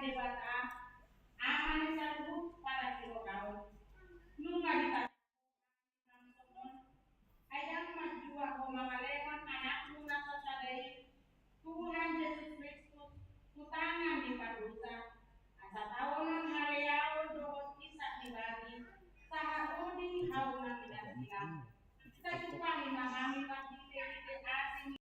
debata amane satu para kilo kau nunga di ayam majua ko mangaleman anak nunga sasadai Tuhan Yesus Kristus tutangan di padusa asa tahunan haleao dohot kisah dibagi sahahudi haunan tidak silam sejumpa memahami pasti asing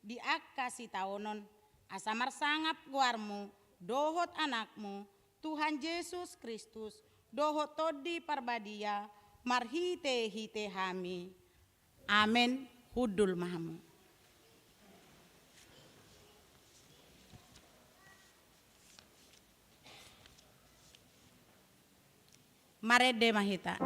di kasih taonon asa marsangap guarmu dohot anakmu Tuhan Yesus Kristus dohot todi parbadia marhite hite hami amen hudul mahamu marede mahita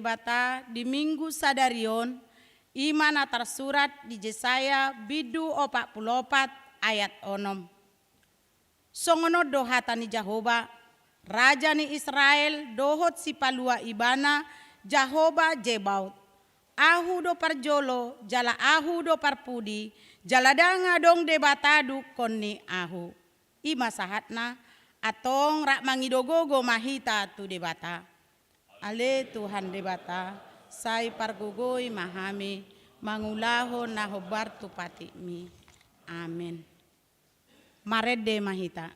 debata di minggu sadarion imana tersurat di Yesaya bidu 44 ayat 6 songono dohatani Jahoba raja ni Israel dohot si palua ibana Jahoba Jebaut ahu do parjolo jala ahu do parpudi jala danga dong debatadu konni ahu ima sahatna atong rak mangidogogo mahita tu debata ale Tuhan debata sai pargogoi mahami mangulaho nahobar tu patimi amin marede mahita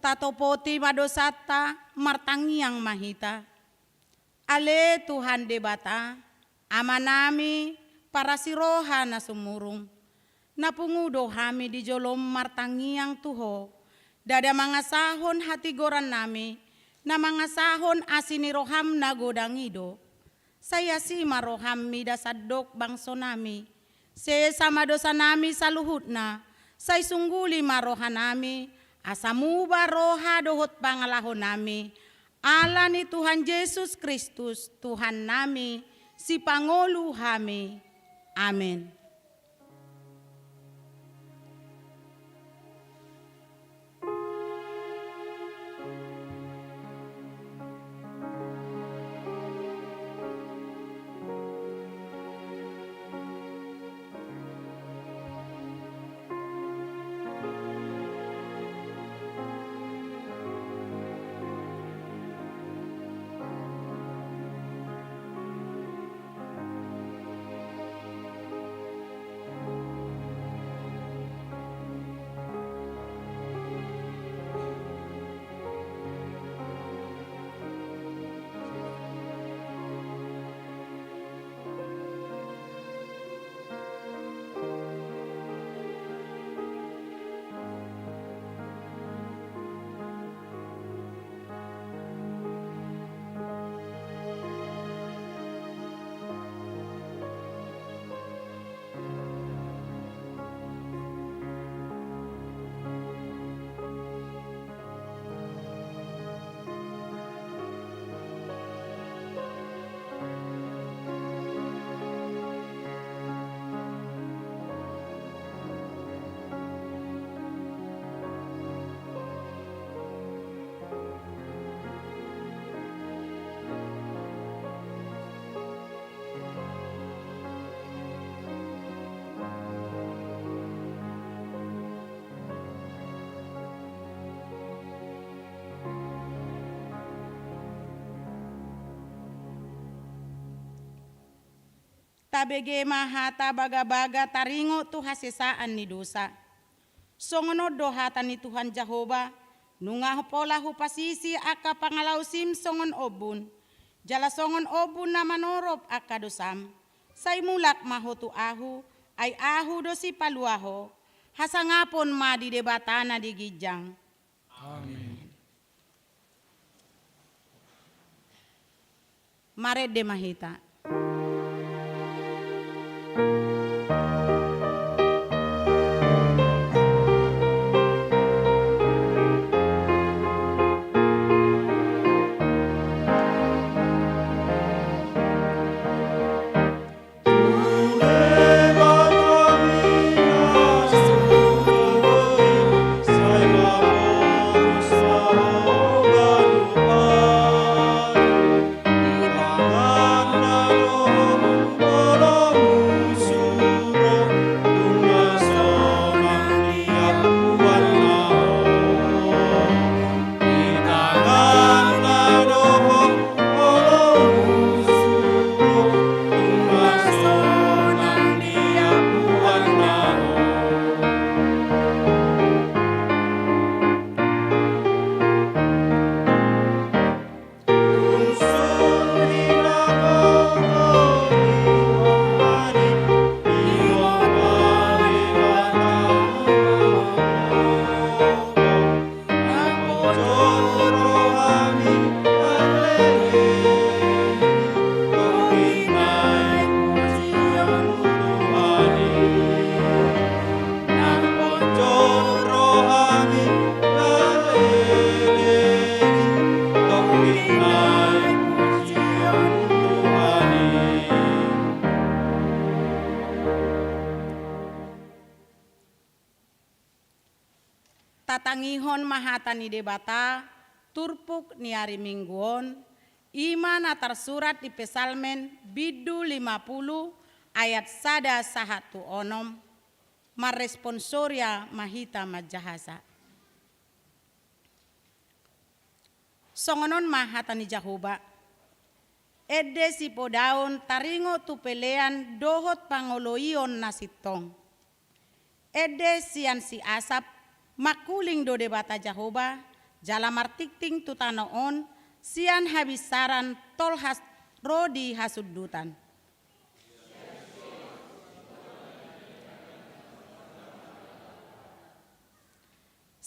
tatopoti madosata martangiang mahita ale Tuhan debata Amanami para siroha na sumurung. Napungudo hami di jolom martangiang tuho. Dada mga sahon hati goran nami. Na mga sahon asiniroham na godangido. Saya si maroham mida sadok bangso nami. Se sama dosa nami sa luhut na. Say sungguli maroha nami. Asamuba roha dohot pangalahon nami. Ala ni Tuhan Yesus Kristus Tuhan nami. Si Pangulu hami. Amin. Tabege mahata baga-baga taringo tu hasesaan ni dosa. Songono dohatan ni Tuhan Jehovah, nungah pola hupasisi aka pangalausim songon obun. Jala songon obun na manorop aka dosam. Say mulak mahotu ahu, ay ahu dosi paluaho. Hasangapon ma di debatana di gijang. Amin. Mare de mahita. Tatangihon mahata ni debata, turpuk ni hari mingguon, iman atar surat di Pesalmen bidu 50 ayat sada sahatu onom, marresponsoria mahita majahasa. Songonon mahata ni Jehovah, ede si podaon taringo tu pelean dohot pangoloion nasitong. Ede sian si asap makuling do debata Jehovah, jala martikting tutanoon, sian habisaran tolhas rodi hasudutan.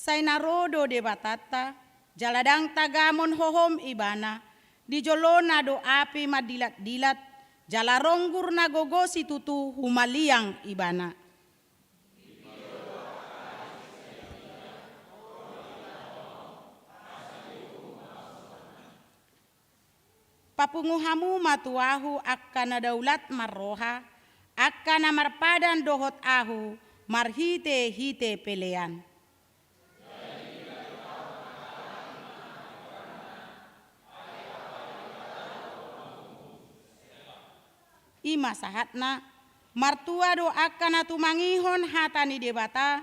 Sainarodo de batata, jaladang tagamon hohom ibana, di jolona do api madilat-dilat, jalaronggur na gogosi tutu humaliang ibana. Papunguhamu matuahu akkana daulat marroha, akkana marpadan dohot ahu, marhite-hite pelean. Ima sahatna, martua do akkana tumangihon hatani debata,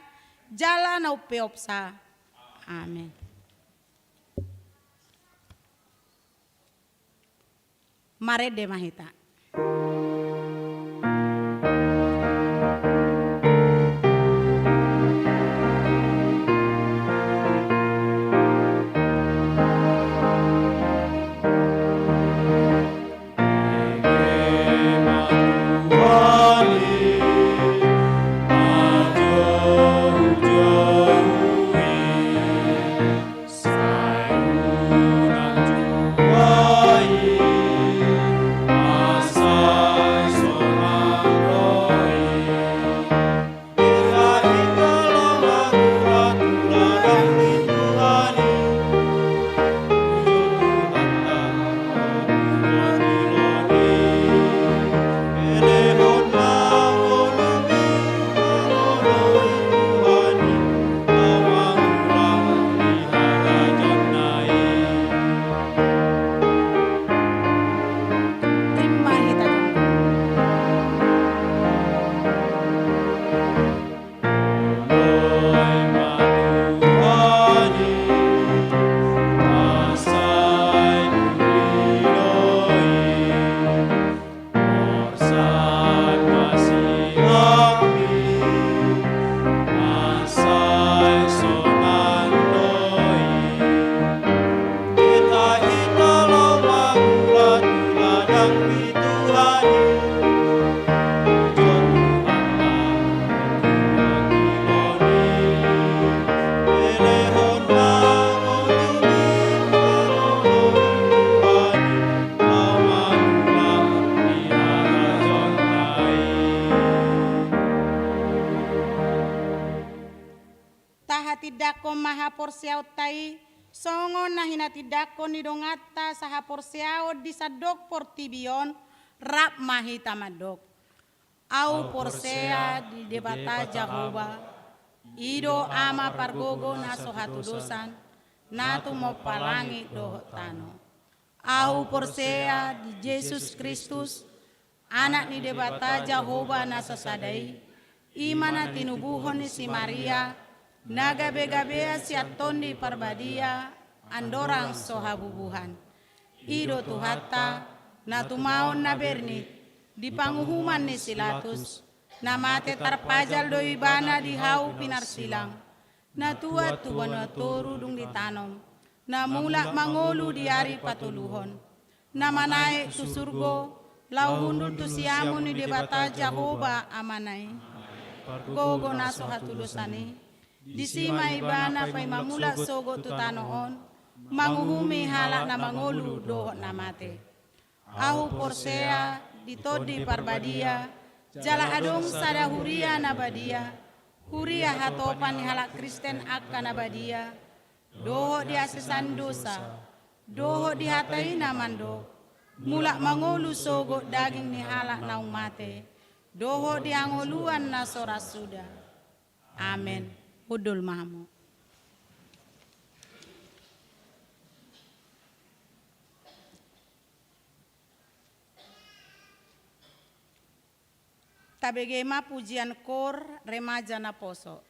jala nau peopsa. Amin. Mare de mahita. Tidakko maha porsiaw tai songon nahina tidakko nidongata saha porsiaw disadok portibion rap mahita madok au porsea di debata Jahoba ido ama pargogo na sohatu dosan natu mo palangi dohotano au porsea di Yesus Kristus anak ni debata Jahoba na sasadai imana tinubuhon ni si Maria Naga-begabea siatondi parbadia andorang sohabubuhan. Ido tuhata natumaon na berni di panguhuman ni silatus namate tarpajal do ibana di hau pinarsilang natuat tubanatoru dung ditanom namula mangolu di ari patuluhon namanae tu surgo lauhundul tu siamu ni debata Jahoba amanai gogo naso hatudosani disima ibana pay mamula sogo tutanoon manguhumi halak na mangolu dohot namate ahu porsea ditodi parbadia jala adong sada huria nabadia huria hatopan ni halak Kristen akka nabadia dohot diasesan dosa dohot dihatai namando mulak mangolu sogo daging ni halak naung mate dohot diangoluan na soras suda. Amin. Hudul mahamu. Tabegema pujian kor remaja na poso.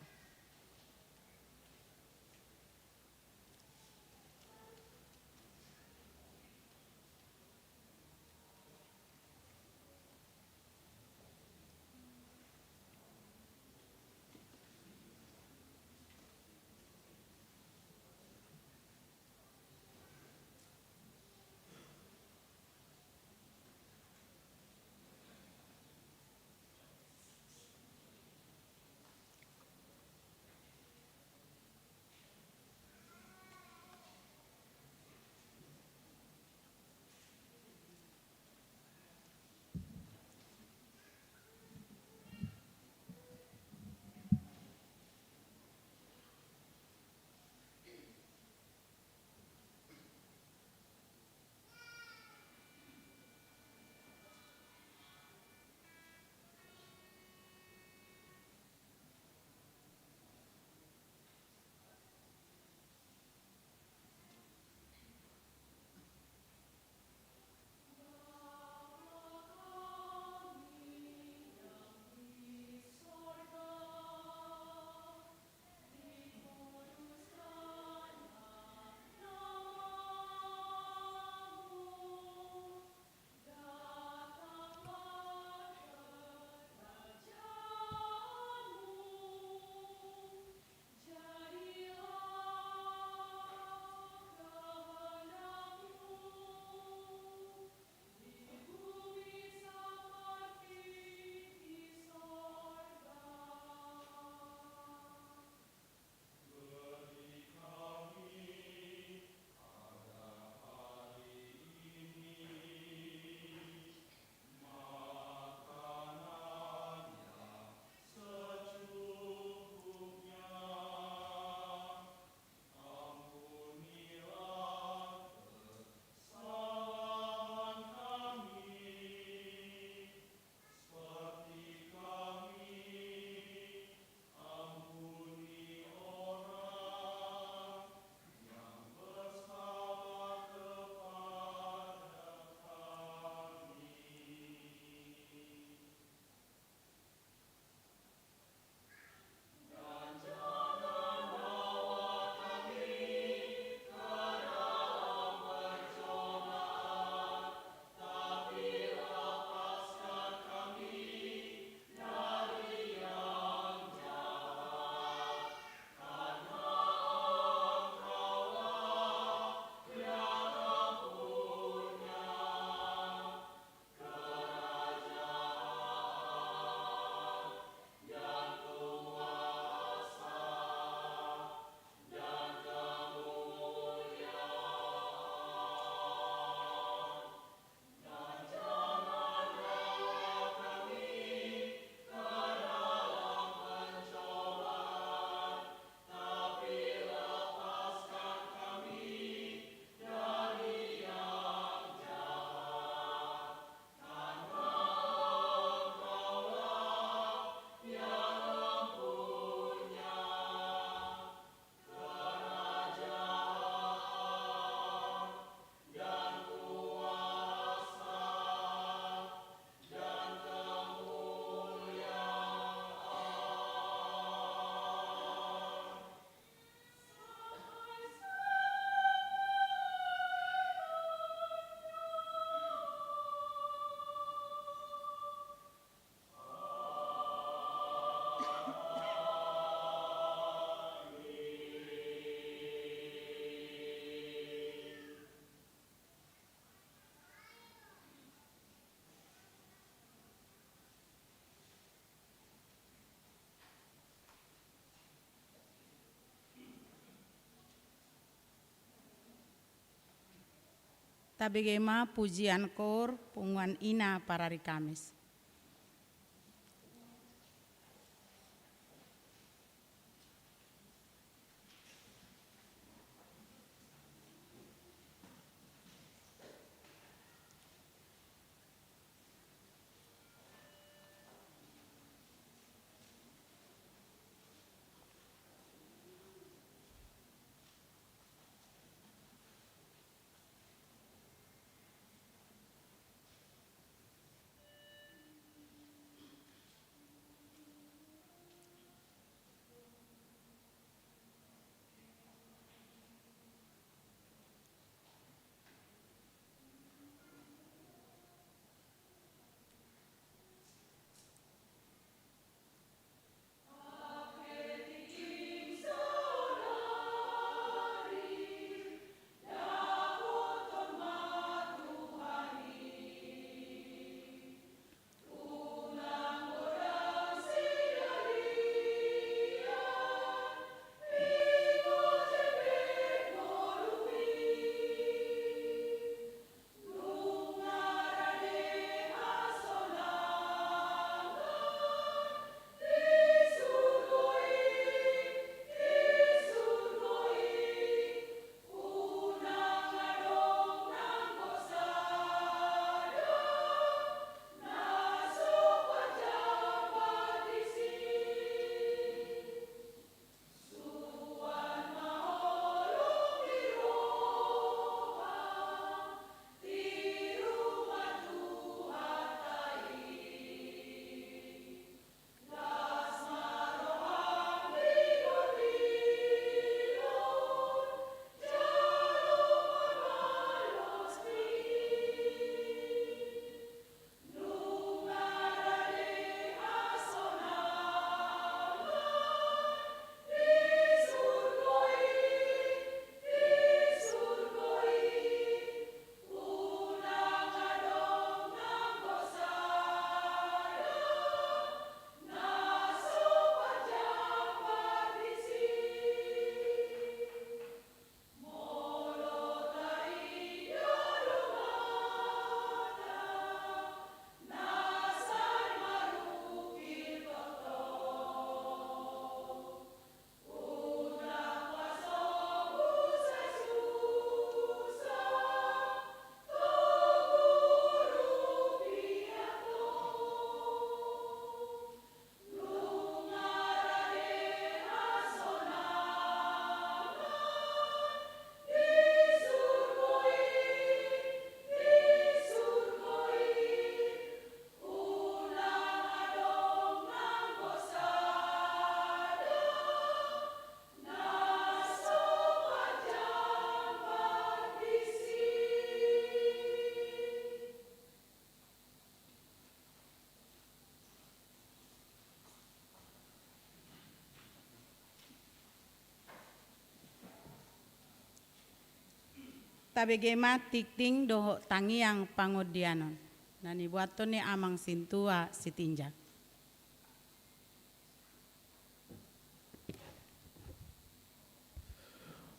Tabegema pujian kor punguan ina para hari Kamis. Tabegema tikting doho tangiang pangodianon. Nani buato ni amang sintua sitinjak.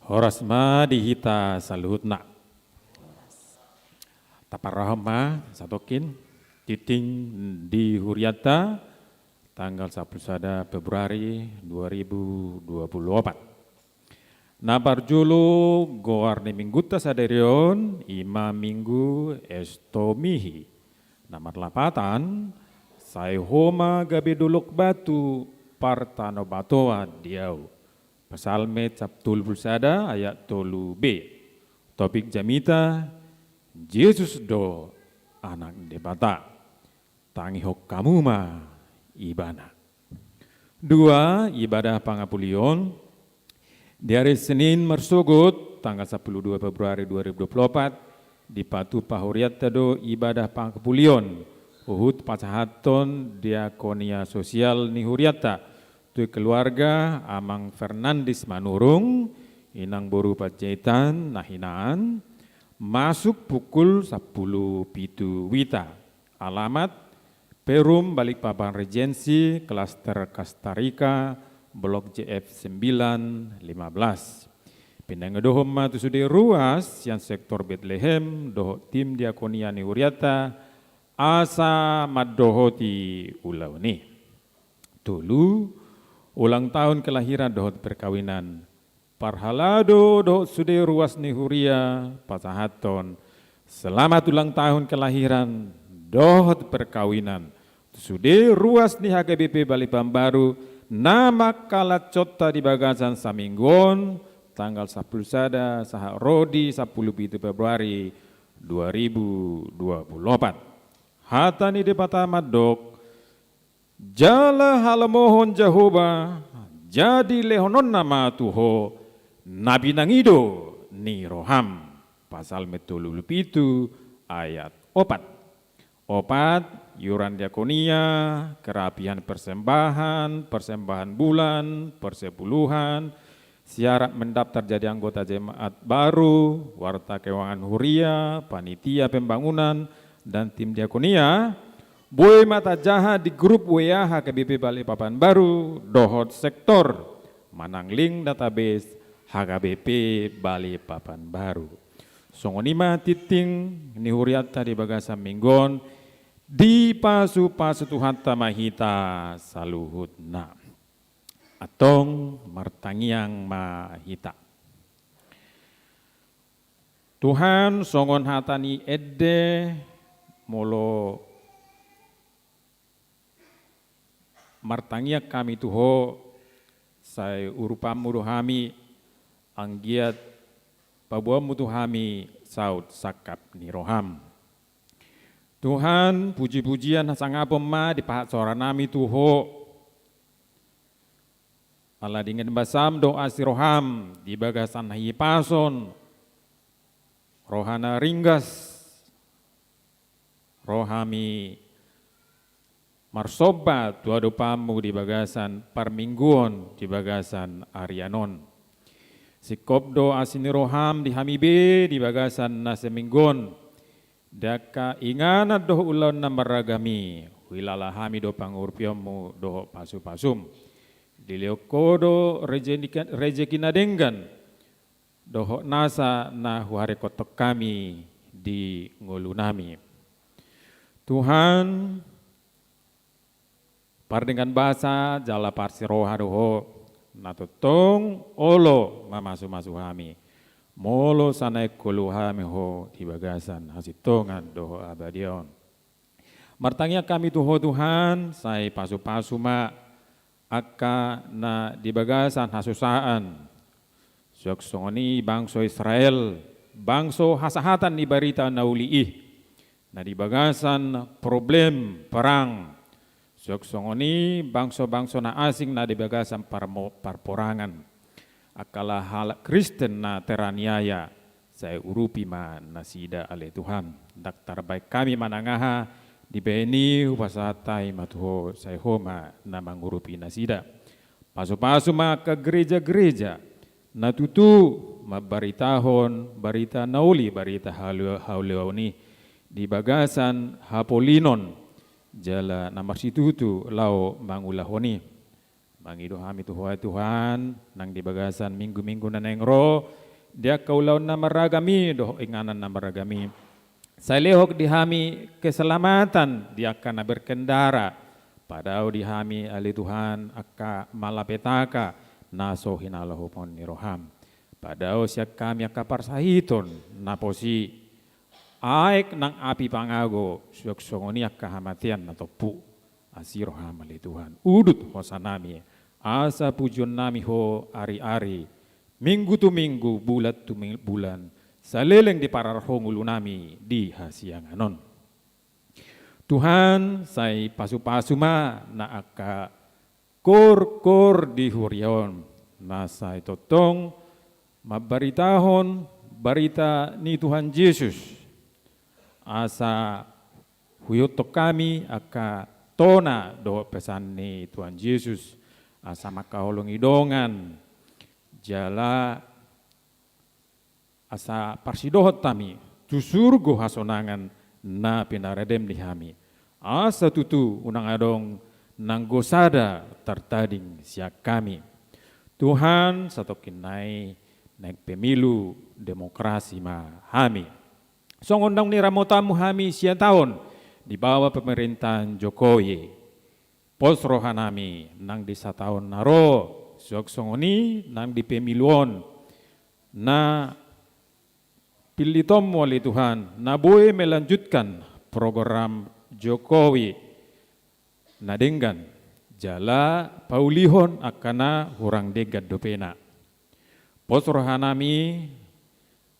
Horasma dihita saluhutna. Taparahma satokin titing di Huriata tanggal 11 Februari 2024. Nabar julu goarne mingguta saderion ima minggu estomihi. Namar lapatan sai homa gabe duluk batu partano batoa diau. Pasalme Sabtul Bulsada ayat 3b. Topik jamita Yesus do anak debata. Tangi hok kamu ma ibana. 2. Ibadah pangapulion. Di hari Senin mersugut tanggal 12 Februari 2024 di Patu Pahuriat Tado ibadah pangapulion. Uhud pacahaton diakonia sosial ni Huriata. Tu keluarga Amang Fernandes Manurung, inang boru pacaitan nahinaan, masuk pukul 10.07 wita. Alamat Perum Balikpapan Regensi, Klaster Kastarika, Blok JF 915. Pinangadohom ma tu sude ruas yang sektor Bethlehem doho tim diakonia ni Huriata asa madohoti ulau ni. Tulu ulang tahun kelahiran doho perkawinan parhalado doho sude ruas ni Huria pasahaton. Selamat ulang tahun kelahiran doho perkawinan sude ruas ni HKBP Bali Pambaru nama kalat cota di bagasan Saminggon tanggal 10 sada saha rodi 10 Februari 2024. Hatani de patama dok jala halamohon Jehovah jadi lehonon nama Tuho nabi nangido ni roham pasal metululu pitu ayat 4 yuran diakonia, kerapian persembahan bulan, persepuluhan, syarat mendaftar jadi anggota jemaat baru, warta keuangan Huria, panitia pembangunan, dan tim diakonia, boleh mata jahat di grup WA HKBP Balikpapan Baru, dohot sektor, manang link database HKBP Balikpapan Baru. Songonima titing ni Huriata di Bagasa Minggon, di pasu-pasu Tuhan tamahita saluhutna atong martangiang mahita. Tuhan songon hatani edde molo martangia kami tuho say urupamu dohami anggiat pabuamu tuhami saud sakap ni roham. Tuhan puji-pujian sangapom ma di pahat soranami tuho. Allah dengan basam doa si roham di bagasan hipason. Rohana ringgas. Rohami marsoba tuado pamu di bagasan parmingguon di bagasan Arianon. Sikop doa sini roham di hamibe di bagasan naseminggon. Daka ingana doh ulon na maragami wilala hami do pangurpiomu doh pasu-pasum diliokodo rejekina denggan doh nasa na huare kotok kami di ngolunami. Tuhan pardengan bahasa jala parsi roha doho natotong olo mamasu-masu hami. Molo sanai kuluhami ho di bagasan hasitongan doho abadion. Martangnya kami tuho Tuhan, saya pasu-pasu ma akka na di bagasan hasusaan. Syok songoni bangso Israel, bangso hasahatan ni barita nauliih. Na di bagasan problem perang. Syok songoni bangso-bangso na asing na di bagasan parporangan. Akala hal Kristen na teraniaya saya urupi ma nasida ale Tuhan daktar baik kami manangaha di beni upasatai matuho saya homa na mangurupi nasida pasu-pasu ma ke gereja-gereja na tutu ma baritahon barita nauli barita hauleoni di bagasan Hapolinon jala namar situtu lau mangulahoni. Mangido kami Tuhan nang di bagasan minggu-minggu na nengro dia kaulau na maragami doh inganan na maragami. Saya lehok di hami keselamatan dia akan berkendara padau di hami ali Tuhan akka malapetaka naso hinalahu pon ni roham. Padau siak kami akka parsahiton naposi aik nang api pangago syok songoni akka hamatian na topu. Asiro hamali Tuhan udut hosanami asa pujon nami ho ari-ari minggu tu minggu bulat tu bulan saleleng di pararhong ulu nami di hasianganon. Tuhan say pasu-pasu ma na aka kor di hurion na say totong mabaritahon barita ni Tuhan Yesus asa huyotok kami aka tona do pesan ni Tuhan Yesus asa makaholong idongan jala asa parsidohot tami tusurgo hasonangan na pinaredem di hami asa tutu unang adong nang gosada tertading siak kami. Tuhan satokin nai naik pemilu demokrasi hami. Songondang ni ramotamu hami sia tahun di bawah pemerintahan Jokowi. Pos rohanami nang di satahun naro sok songoni nang di pemiluon na pilitom wali Tuhan na boleh melanjutkan program Jokowi na dengan jala paulihon akana hurang degat dopena. Pos rohanami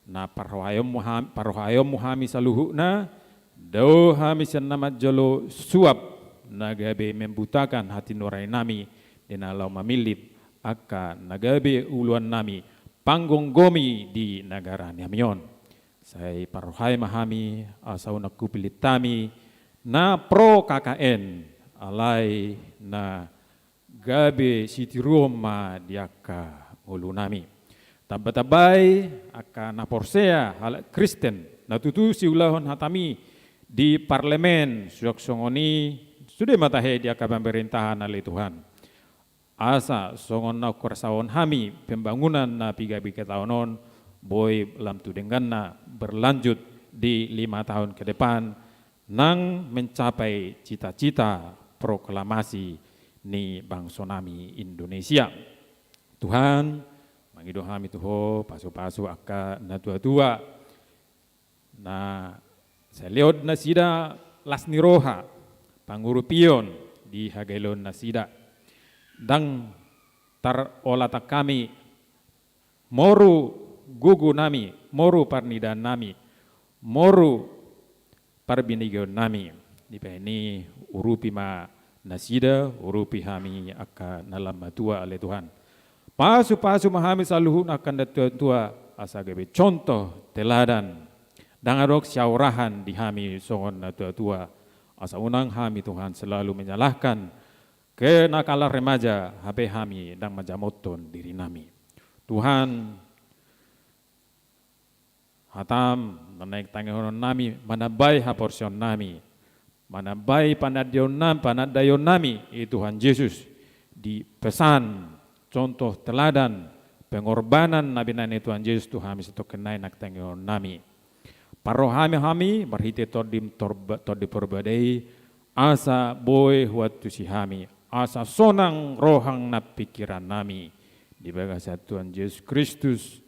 na parhayom muhami saluhuna do hami senamat jolo suap nagabe membutakan hati nurai nami dinalau mamilip aka nagabe uluan nami panggung gomi di negara Niamion. Saya parhai mahami asau naku pilitami na pro KKN alai na gabe siti Roma diaka ulu nami. Tabatabay aka na porsea hal Kristen na tutu si ulahon hatami di parlemen suak songoni sudah matahe di aka pemerintahan alai Tuhan. Asa songon na kursaon hami pembangunan na piga-piga tahunon boy lam tudenggan na berlanjut di 5 tahun ke depan nang mencapai cita-cita proklamasi ni bangsa nami Indonesia. Tuhan mangido hami tuho pasu-pasu aka na tua-tua na saya lihat na sida lasni roha pangurupion di hagailon na sida dang tar olata kami moru gugu nami moru parnidan nami moru parbinigon nami di ini urupi ma nasida urupi hami aka nalam matua oleh Tuhan. Pasu-pasu mahami saluhun akan datua asa gabe contoh teladan dangarok syaurahan di hami songon tua-tua asa unang hami Tuhan selalu menyalahkan kenakalan remaja HP hami dan majamoton diri nami. Tuhan hatam menaik tangan nami manabai haporsion nami manabai panadayon nami itu Tuhan Yesus di pesan contoh teladan pengorbanan nabi nani Tuhan Yesus Tuhan itu kenai nak tangan nami parohami hami berhiti tordim tordi perbadai asa boy waktu si hami asa sonang rohang na pikiran nami di bagasa Tuhan Yesus Kristus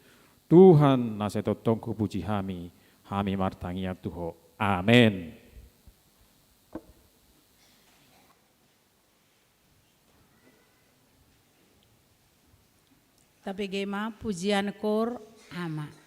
Tuhan naseto tongku puji hami martangia Tuho. Amin. Tapi gema pujian kor ama.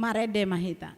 Marede mahita.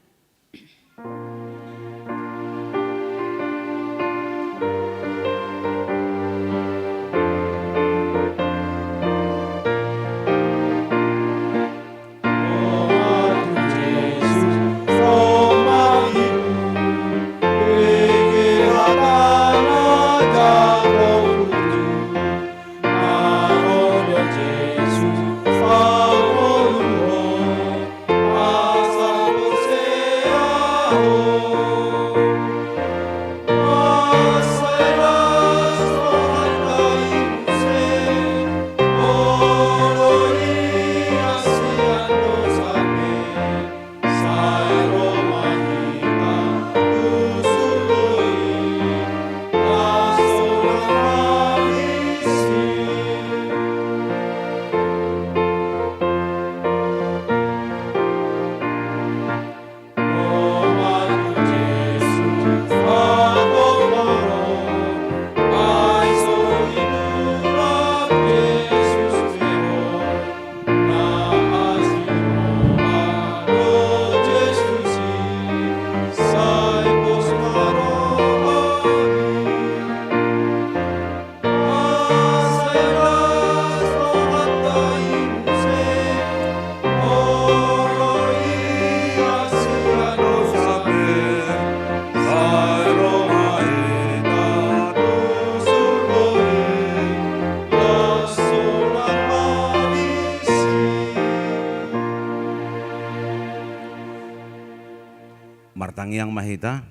Martangiang mahita,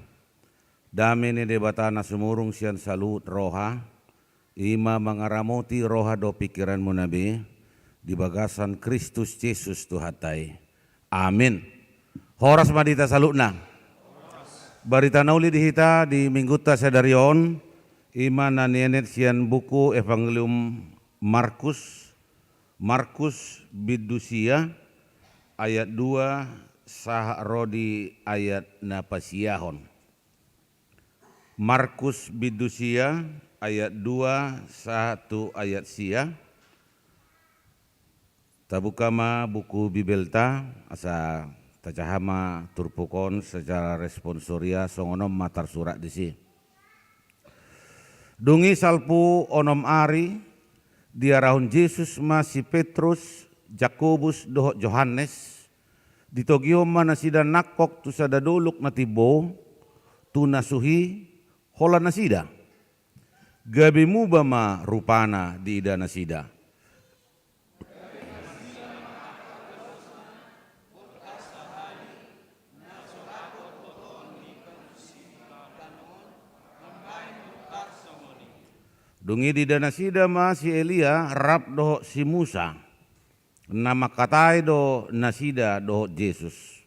dami ni debatana sumurung sian salut roha, ima mangaramoti roha do pikiran mo nabi, di bagasan Kristus Yesus Tuhatai. Amin. Horas madita salutna. Barita nauli dihita di mingguta sedarion, ima nanienet sian buku Evangelium Markus bidusia ayat 2 sah rodi ayat napasiahon. Markus bidusia ayat 2 1 ayat sia. Tabukama buku bibelta asa tajahama turpukon secara responsoria songonom matar surat disi. Dungi salpu onom ari diarahun Yesus masih Petrus, Jakobus dohok Yohanes ditogio mana sida nakok tu sada doluk natibo tu nasuhi hola nasida. Gabi mubama rupana di ida nasida. Dungi di danasida ma si Elia rap dohok si Musa. Nama katai do nasida dohok Yesus.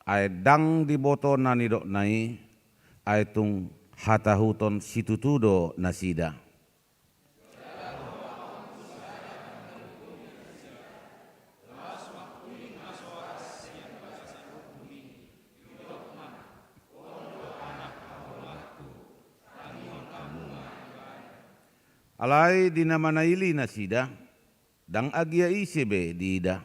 Ay dang di boto nani dok nai ay tung hatahuton situtudo nasida. Alai dinamanaili nasida, dang agia isebe dida,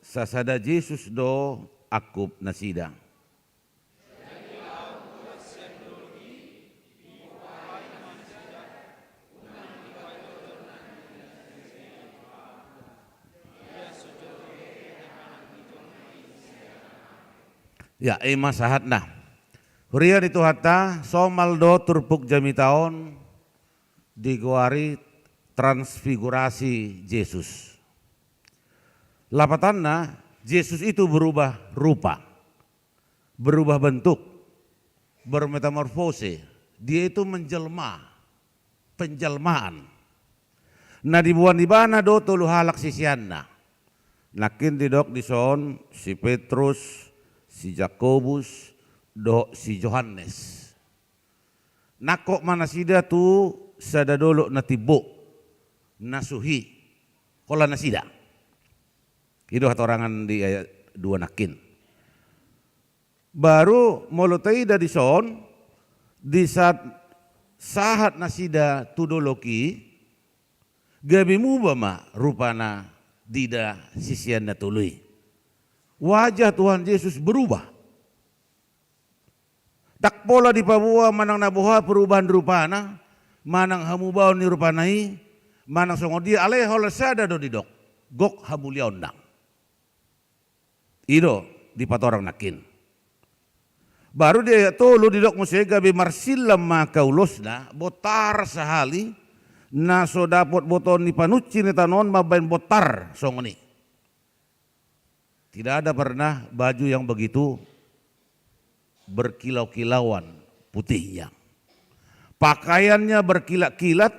sasada Yesus do akup nasida. Ya, ima sahat na. Huria itu hatta somaldo turpuk jami taon diguari transfigurasi Yesus. Lapatanna Yesus itu berubah rupa, berubah bentuk, bermetamorfose. Dia itu menjelma, penjelmaan. Nah dibuan di bana do tulu halak sisianna. Nakin didok di son si Petrus, si Jakobus, do si Yohanes. Nakok mana sida tu sadadolo natibok nasuhi kola nasida. Itu hatorangan di ayat 2 nakin. Baru molotai dari son di saat sahat nasida tudoloki gabi mubama rupana dida sisian natului. Wajah Tuhan Yesus berubah. Tak pola di Papua manang nabuha perubahan rupana, manang hamubaon ni rupanai, manang songo dia aleh hola sada do didok, gok hamulia ondang. Ido di patorang nakin. Baru dia tolu didok musega be marsilam maka ulosna botar sahali na so dapot boton ni panucci ni tanon mabain botar songoni. Tidak ada pernah baju yang begitu berkilau-kilauan putihnya. Pakaiannya berkilat-kilat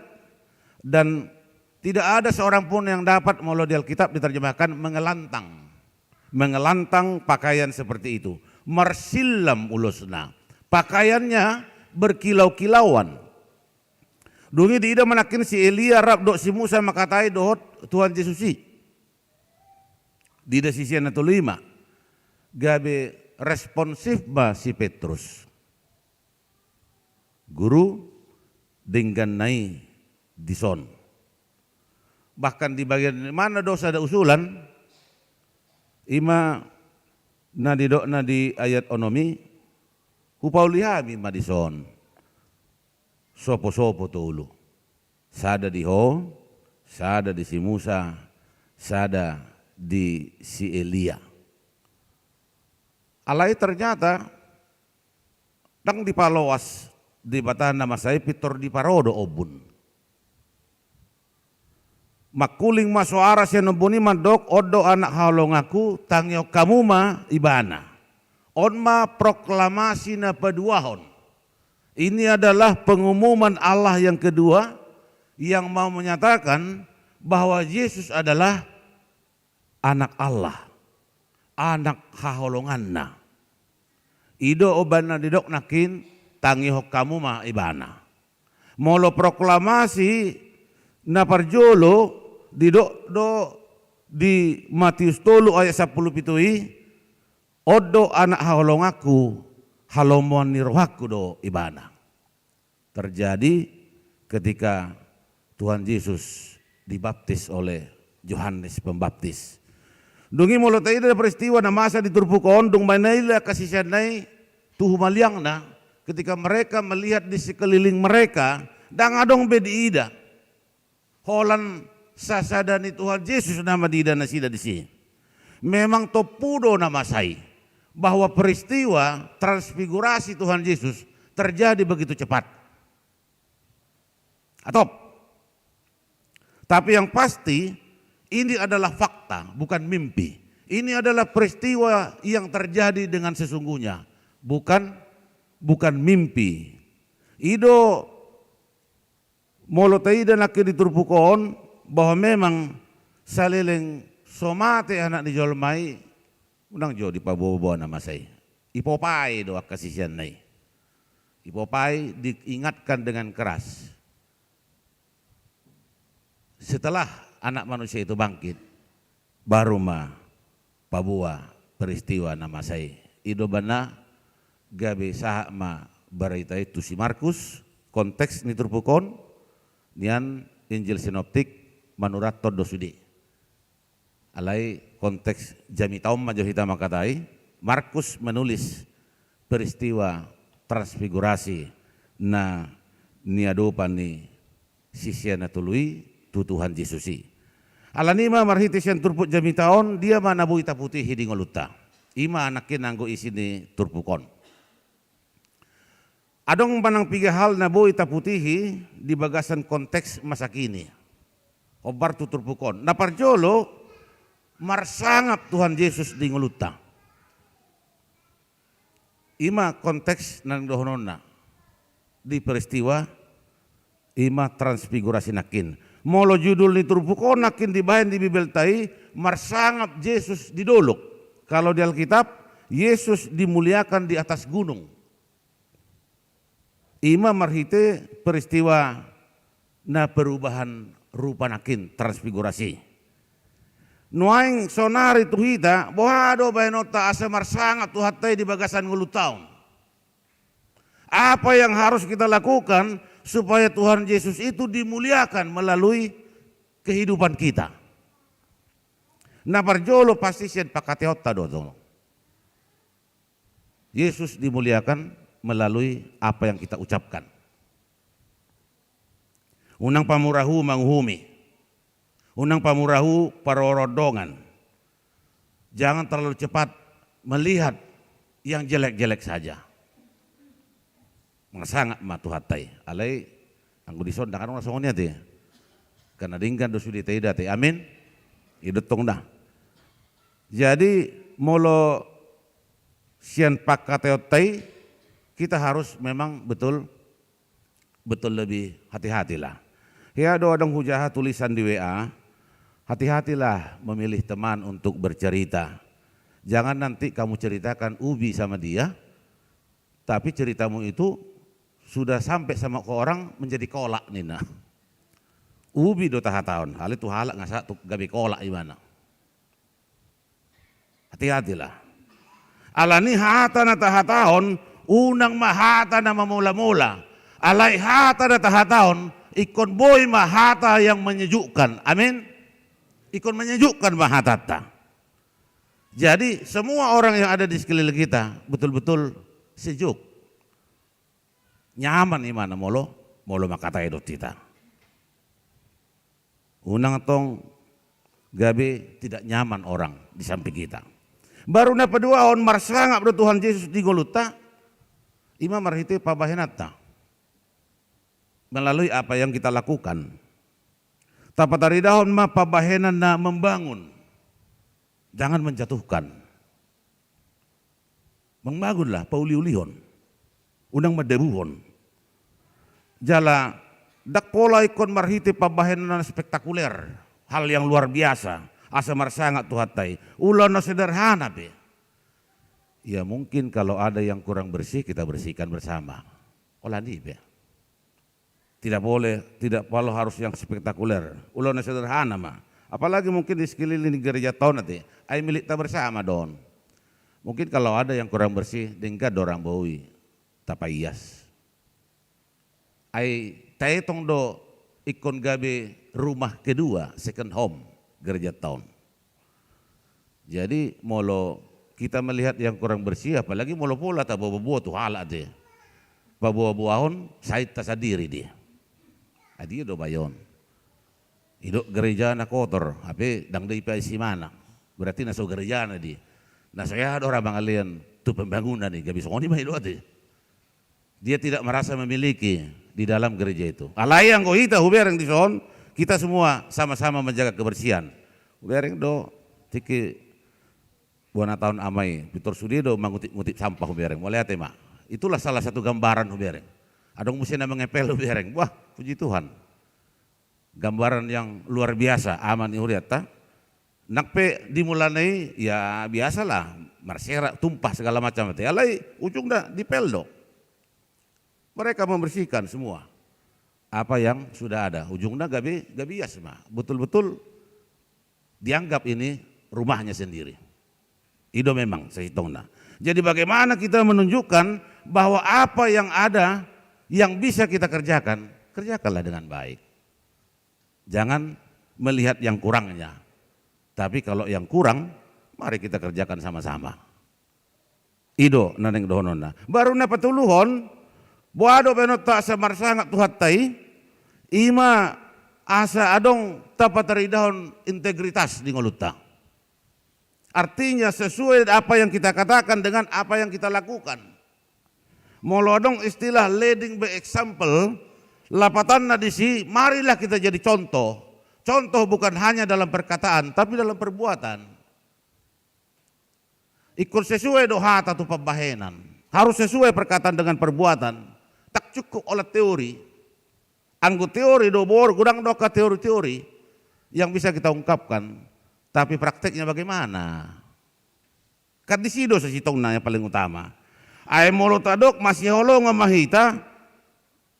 dan tidak ada seorang pun yang dapat, kalau di Alkitab diterjemahkan mengelantang. Mengelantang pakaian seperti itu. Marsilam ulusna. Pakaiannya berkilau-kilauan. Dungi di ida manakin si Elia rap dok si Musa makatai dohot Tuhan Yesusi. Di ida sisian atau 5. Gabe responsif ba si Petrus. Guru dengan nai dison. Bahkan di bagian mana dosa ada usulan, ima na di ayat onomi, hupaulihami madison. Sopo-sopo tulu. Sada di ho, sada di si Musa, sada di si Elia. Alai ternyata tang di palowas di batahan nama saya pitor di parodo obun. Makuling masoara siya nubuni mandok odo anak halong aku tangyo kamu ma ibana. Onma proklamasi na paduahon. Ini adalah pengumuman Allah yang kedua yang mau menyatakan bahwa Yesus adalah anak Allah, anak haholonganna. Ido obana didok nakin tangihok kamu ma ibana. Molo proklamasi na parjolo didok do di Matius 3 ayat 10 pitui odo anak haholongaku halomon ni rohaku do ibana. Terjadi ketika Tuhan Yesus dibaptis oleh Yohanes Pembaptis. Dungi mulut ada peristiwa na masa diturpukon dung manaila kasisianay tuh maliang na ketika mereka melihat di sekeliling mereka dang adong bediida holan sasada ni Tuhan Yesus nama dida na sida di sini. Memang topudo nama sai bahwa peristiwa transfigurasi Tuhan Yesus terjadi begitu cepat. Atau tapi yang pasti ini adalah fakta, bukan mimpi. Ini adalah peristiwa yang terjadi dengan sesungguhnya, bukan mimpi. Ido molotai dan akhir diturpukon bahwa memang salileng somate anak di jolmai unang jo di pabobo nama saya. Ipopai doa kasisian nai. Ipopai diingatkan dengan keras. Setelah anak manusia itu bangkit, baru ma pabua peristiwa nama saya. Ido bana gabe sahak ma berita itu si Markus, konteks ni turpukon, nian Injil Sinoptik manurat todo sudi. Alai konteks jami taum majohita makatai, Markus menulis peristiwa transfigurasi na niadopan ni sisian natului tu Tuhan Yesusi. Alanima marhitis yang turput jami taon dia mana bui putih hiding oluta. Ima anakin nanggo isi ni turpukon. Adong panang piga hal na bui putihi di bagasan konteks masa kini. Obar tu turpukon. Na parjolo marsangap Tuhan Yesus di ngoluta. Ima konteks nang dohonona di peristiwa ima transfigurasi nakin. Molo judul ni turpukon nakin dibahan di Bibel tai marsangap Yesus didolok. Kalau di Alkitab Yesus dimuliakan di atas gunung. Ima marhite peristiwa na perubahan rupa nakin transfigurasi. Nuaing sonari tuhita, bohado bainota asa marsangat tuhatai di bagasan ngulutaun. Apa yang harus kita lakukan supaya Tuhan Yesus itu dimuliakan melalui kehidupan kita. Nah parjolo pasti sian pakateota dodong. Yesus dimuliakan melalui apa yang kita ucapkan. Unang pamurahu manghumi. Unang pamurahu parorodongan. Jangan terlalu cepat melihat yang jelek-jelek saja. Sangat matuhatai. Alai anggo dison dakan orang songonya teh. Karena dingkan dosu di teida teh. Amin. Idut tong dah. Jadi molo sian pakateotai kita harus memang betul lebih hati-hatilah. Ya do adang hujaha tulisan di WA. Hati-hatilah memilih teman untuk bercerita. Jangan nanti kamu ceritakan ubi sama dia, tapi ceritamu itu sudah sampai sama ke orang menjadi kolak nina. Ubi do tahun, hal itu halak ngasa tuh gabi kolak gimana. Hati-hatilah. Alani hata na tahun, unang mahata na mamula-mula. Alai hata na tahun, ikon boy mahata yang menyejukkan. Amin. Ikon menyejukkan mahatata. Jadi semua orang yang ada di sekeliling kita betul-betul sejuk. Nyaman imana molo makata edot kita. Unang tong gabe tidak nyaman orang di samping kita. Baru na kedua on marsangap do Tuhan Yesus di Golgota. Ima marhite pabahenata. Melalui apa yang kita lakukan. Tapatari dahon ma pabahenan na membangun. Jangan menjatuhkan. Membangunlah pauliulihon. Unang madebuhon. Jala dak pola ikon marhiti pabahenan spektakuler. Hal yang luar biasa. Asa marsangat tuhatai. Ulah na sederhana be. Ya mungkin kalau ada yang kurang bersih kita bersihkan bersama. Olah di be. Tidak boleh, tidak perlu harus yang spektakuler. Ulana sederhana mah. Apalagi mungkin di sekeliling gereja tahun nanti, ay milik kita bersama don. Mungkin kalau ada yang kurang bersih, dengka dorang baui, tapayas. Ay taetong do ikon gabe rumah kedua, second home gereja tahun. Jadi molo kita melihat yang kurang bersih, apalagi molo pola tak bawa-bawa tuh halak deh. Bawa-bawahon, saya tasadiri dia. Adi do bayon. Idok gereja na kotor, ape dang day pa si mana. Berarti naso gereja na di. Naso ya orang bangalian tu pembangunan nih, gabi songoni mah ido ati. Dia tidak merasa memiliki di dalam gereja itu. Alayang ko hita hubereng di son, kita semua sama-sama menjaga kebersihan. Hubereng do tiki buana tahun amai, Pitor Sudido mengutip sampah hubereng. Mulai ate mak. Itulah salah satu gambaran hubereng. Adong musim mengepel hubereng. Wah, puji Tuhan. Gambaran yang luar biasa, aman ihuriata. Nakpe dimulanai ya biasalah, marsera tumpah segala macam. Alai ujung dah dipeldo. Mereka membersihkan semua apa yang sudah ada. Ujungnya gabi bias mah. Betul-betul dianggap ini rumahnya sendiri. Itu memang sehitungna. Jadi bagaimana kita menunjukkan bahwa apa yang ada yang bisa kita kerjakan, kerjakanlah dengan baik. Jangan melihat yang kurangnya. Tapi kalau yang kurang, mari kita kerjakan sama-sama. Ido naneng dohonona. Baru na patuluhon, buado benota asa marsangat tuhatai, ima asa adong tapatari dahon integritas di ngoluta. Artinya sesuai apa yang kita katakan dengan apa yang kita lakukan. Molodong istilah leading by example, lapatanna di si, marilah kita jadi contoh. Contoh bukan hanya dalam perkataan, tapi dalam perbuatan. Ikut sesuai doa atau pembahenan. Harus sesuai perkataan dengan perbuatan. Tak cukup oleh teori. Anggo teori dobor, gudang doka teori-teori yang bisa kita ungkapkan. Tapi prakteknya bagaimana? Kan di sido sesitongna yang paling utama. Ay molo tadok masih holong mahita.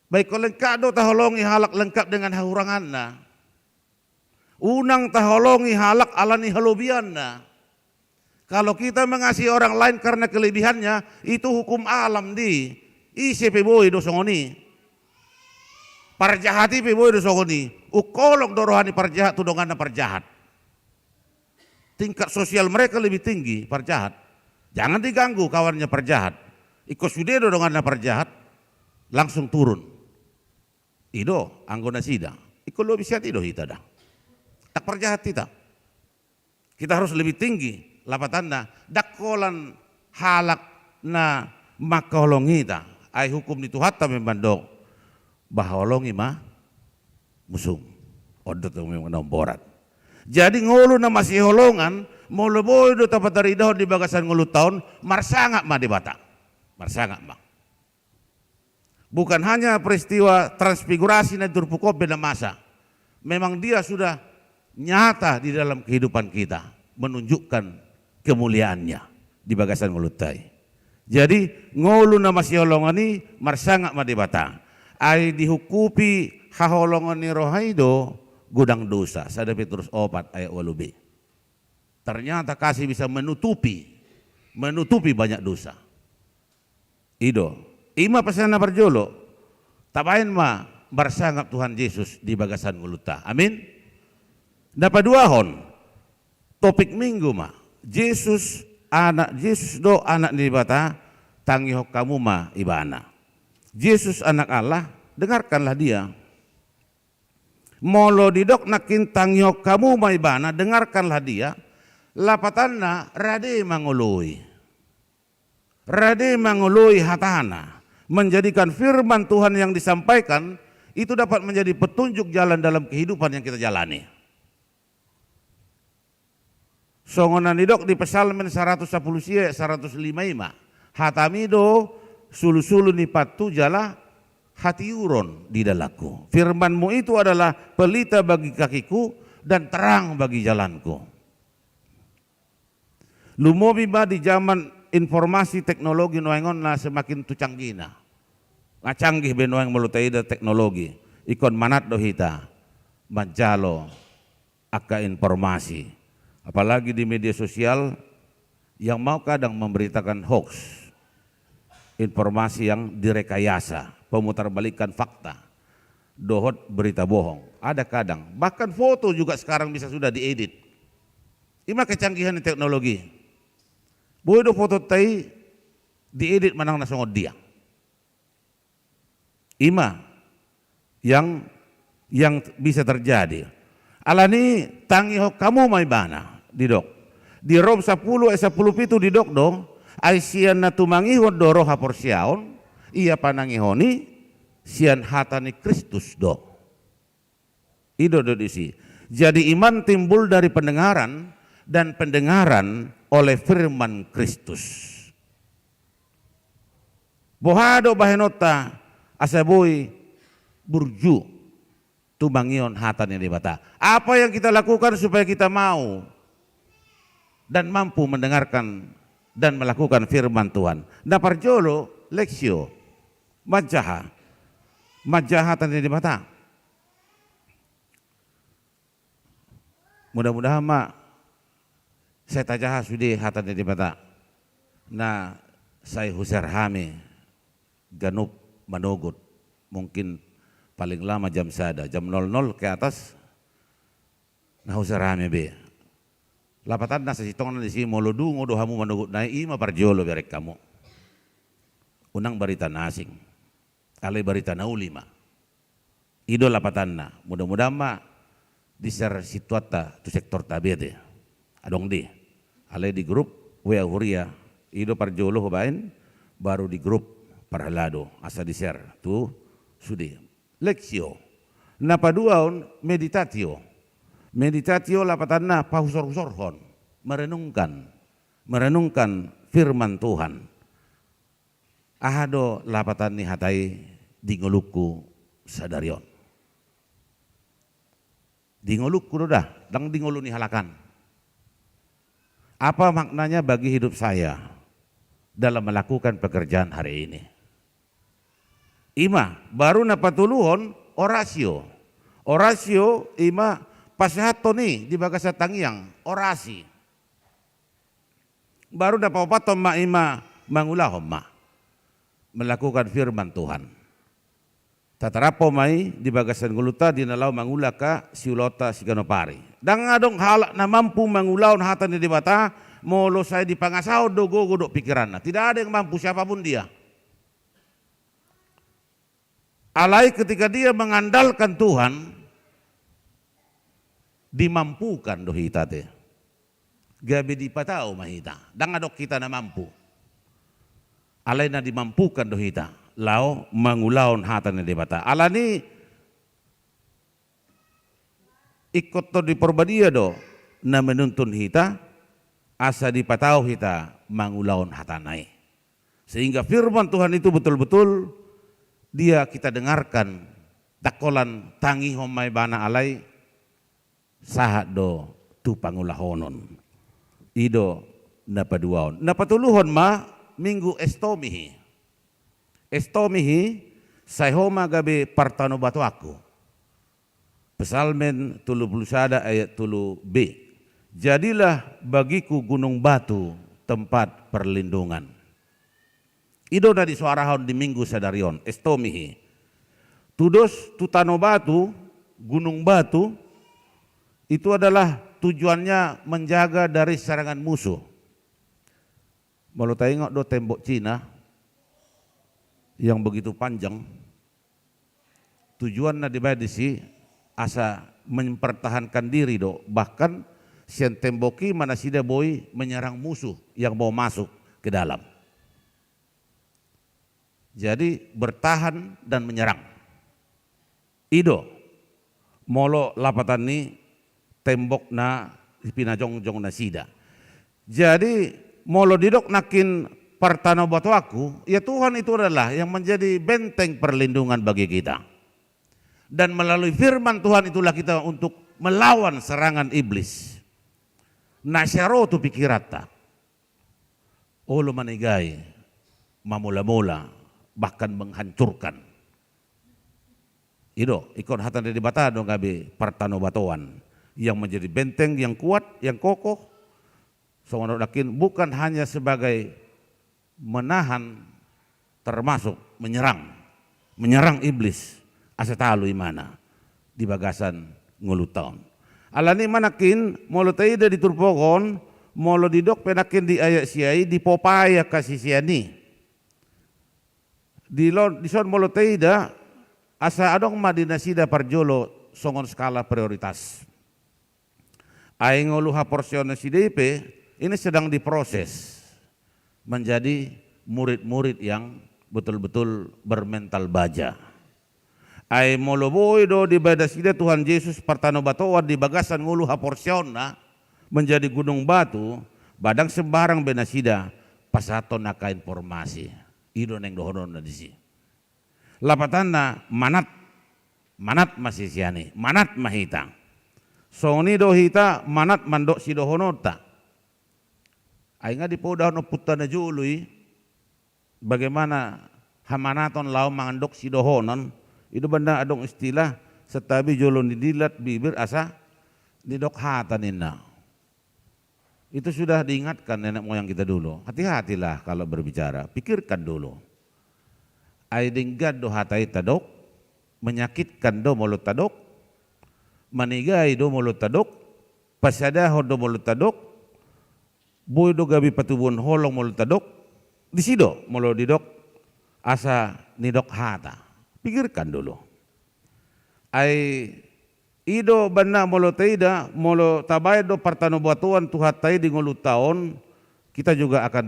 Baik ko lengkap do ta holong ihalak lengkap dengan hahurangan na. Unang taholongi halak alani halubianna. Kalau kita mengasihi orang lain karena kelebihannya, itu hukum alam di. Isi peboy dosongoni. Parjahati peboy dosongoni. Ukolok dorohani parjahat tudonganna parjahat. Tingkat sosial mereka lebih tinggi parjahat. Jangan diganggu kawannya parjahat. Iko sudah dodonganna parjahat, langsung turun. Ido anggona sida. Iko lo bisa tido hitada. Tak parjahat kita. Kita harus lebih tinggi. Lapatanna dakolan halak na makaholongi ta ay hukum ni Tuhan ta membandok baholongi mah musung odot memang nomborat. Jadi ngulu na masih holongan molo boy do tapat dari dahon di bagasan ngulu tahun marsangak mah di Batak. Marsangak mah. Bukan hanya peristiwa transfigurasi na Durpuko beda masa. Memang dia sudah nyata di dalam kehidupan kita menunjukkan kemuliaannya di bagasan ngulutai. Jadi ngulu nama si holongani marsangak madibata. Ai dihukupi haholongani rohaido gudang dosa. Sada Petrus 4 ayat 8b. Ternyata kasih bisa menutupi banyak dosa. Ido, ima pasana berjolo. Tapain ma bersangap Tuhan Yesus di bagasan nguluta. Amin. Dapat dua hon. Topik minggu ma. Yesus do anak di bata tangihok kamu ma ibana. Yesus anak Allah, dengarkanlah dia. Molo didok nakin tangihok kamu ma ibana, dengarkanlah dia. Lapatanna rade mangului hatana. Menjadikan firman Tuhan yang disampaikan itu dapat menjadi petunjuk jalan dalam kehidupan yang kita jalani. Songonan didok di Psalmen 110 sia 105 ima. Hatamido sulu-sulu ni patu jala hati uron di dalaku. Firmanmu itu adalah pelita bagi kakiku dan terang bagi jalanku. Lumobi ba di zaman informasi teknologi noengon na semakin tu canggina. Ngacanggih benoeng melutai da teknologi. Ikon manat dohita manjalo aka informasi. Apalagi di media sosial yang mau kadang memberitakan hoax, informasi yang direkayasa, pemutarbalikan fakta, dohot berita bohong. Ada kadang, bahkan foto juga sekarang bisa sudah diedit. Ima kecanggihan teknologi. Bodo foto tai diedit manang nasongod dia. Ima yang bisa terjadi. Alani tangihok kamu may bana didok. Di Rom 10 ayat 10 pitu didok dong. Ay siyan na tumangihon doro hapor siyaon. Iya panangihoni siyan hatani Kristus do. Ido do disi. Jadi iman timbul dari pendengaran dan pendengaran oleh firman Kristus. Bohado bahenota asaboy burju tumangion hatan yang dibata. Apa yang kita lakukan supaya kita mau dan mampu mendengarkan dan melakukan firman Tuhan. Naparjolo leksio majaha hatan yang dibata. Mudah-mudahan mak saya tajaha sudi hatan yang dibata. Nah saya husar hami ganup manogut mungkin paling lama jam sada, jam 00 ke atas nah usah rame be. Lapatan nasa sitongan di sini molodu ngodo hamu manugut na ima parjolo berek kamu. Unang barita nasing, alay barita na ulima. Ido lapatan na, mudah-mudahan ma di ser situata tu sektor tabete. Adong di, alay di grup wea huria, ido parjolo hobain, baru di grup parhalado asa di ser tu sudi. Leksio, napaduaon meditatio. Meditatio lapatanna pahusor-husorhon, merenungkan firman Tuhan. Ahado lapatan ni hatai dingoluku sadarion. Dingoluku dah, dang dingolu ni halakan. Apa maknanya bagi hidup saya dalam melakukan pekerjaan hari ini? Ima baru napatuluhon orasio. Orasio ima Pasahato ni di bagasa tangiang orasi. Baru dapat papaton maima mangulahom ma melakukan firman Tuhan. Tatarapo mai di bagasan guluta dinalau mangulaka siulota siganopari. Dan ngadong halak na mampu mangulaun hatan di bata molo saya di pangasao dogo godok pikiranna. Tidak ada yang mampu siapapun dia. Alai ketika dia mengandalkan Tuhan dimampukan dohita teh. Gabi di patao mahita. Dan ngadok kita na mampu. Alai na dimampukan dohita. Lao mangulaon hatan di bata. Alani ikut to di porbadia do na menuntun hita asa di patao hita mangulaon hatanai. Sehingga firman Tuhan itu betul-betul dia kita dengarkan takolan tangi homai bana alai sahat do tu pangulahonon. Ido napaduaon. Napatuluhon ma minggu estomihi. Estomihi sayhoma gabe partano batu aku. Pesalmen 31 ayat 10b. Jadilah bagiku gunung batu tempat perlindungan. Ido dari suarahon di minggu sadarion. Estomihi. Tudos tutano batu, gunung batu, itu adalah tujuannya menjaga dari serangan musuh. Mau tengok do tembok Cina yang begitu panjang, tujuannya dibadisi asa mempertahankan diri do. Bahkan sian temboki mana sida boy menyerang musuh yang mau masuk ke dalam. Jadi bertahan dan menyerang. Ido molo lapatan ni tembok na pinajong-jong na sida. Jadi molo didok nakin partano batu aku, ya Tuhan itu adalah yang menjadi benteng perlindungan bagi kita. Dan melalui firman Tuhan itulah kita untuk melawan serangan iblis. Nasyaro tu pikirata. Olo manigai, mamula-mula, bahkan menghancurkan. Ido, ikon hatan dari bata dong gabi partano batuan. Yang menjadi benteng yang kuat, yang kokoh. Soalnya dakin bukan hanya sebagai menahan, termasuk menyerang iblis. Asa talu imana di bagasan nguluton. Alani manakin molo taida diturpokon, molo didok penakin di ayat siai di popaya kasih siani. Di son molo taida asa adong madinasida parjolo songon skala prioritas. Aing ngoluha porsiona CDP ini sedang diproses menjadi murid-murid yang betul-betul bermental baja. Aing moloboy do di badasida Tuhan Yesus partano batoa di bagasan ngoluha porsiona menjadi gunung batu badang sembarang benasida pasato naka informasi. Ido neng dohonon na disi. Lapatanna manat masih siani, manat mahitang. Soni dohita manat mandok si dohonota. Ay nga di po daw no puta na jului. Bagaimana hamanaton lao mangandok si dohonon. Itu benda adong istilah setabi jolon didilat bibir asa didok hatanin na. Itu sudah diingatkan nenek moyang kita dulu. Hati-hatilah kalau berbicara. Pikirkan dulu. Ay dinggad do hatai tadok. Menyakitkan do mulut tadok. Manigay do mulut tadok, pasadaho do mulut tadok, boy do gabi patubon holong mulut tadok, disido mulut didok asa nidok hata. Pikirkan dulu. Ay ido bana mulut taida, mulut tabay do partano batuan tuhatai di ngulut taon, kita juga akan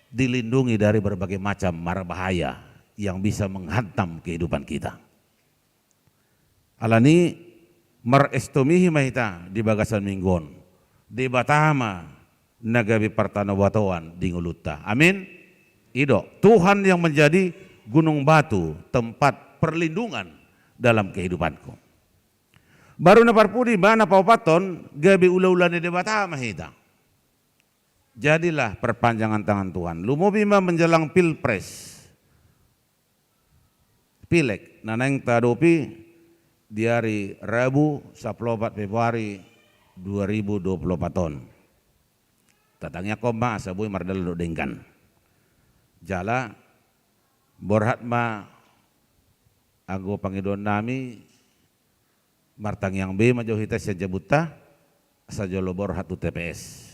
dilindungi dari berbagai macam mara bahaya yang bisa menghantam kehidupan kita. Alani merestomihi mahita di bagasan minggon. Di batama nagabi partano batuan di nguluta. Amin. Ido, Tuhan yang menjadi gunung batu, tempat perlindungan dalam kehidupanku. Baru naparpudi mana paupaton gabi ula-ulane di batama mahita. Jadilah perpanjangan tangan Tuhan. Lumobima menjelang pilpres. Pilek, naneng tadopi di hari Rabu 14 Februari 2024 tahun. Tatangnya koma asabui mardal do dengkan. Jala borhat ma ago pangidon nami martang yang B majauh hita sa jabuta asa jolo borhat tu TPS.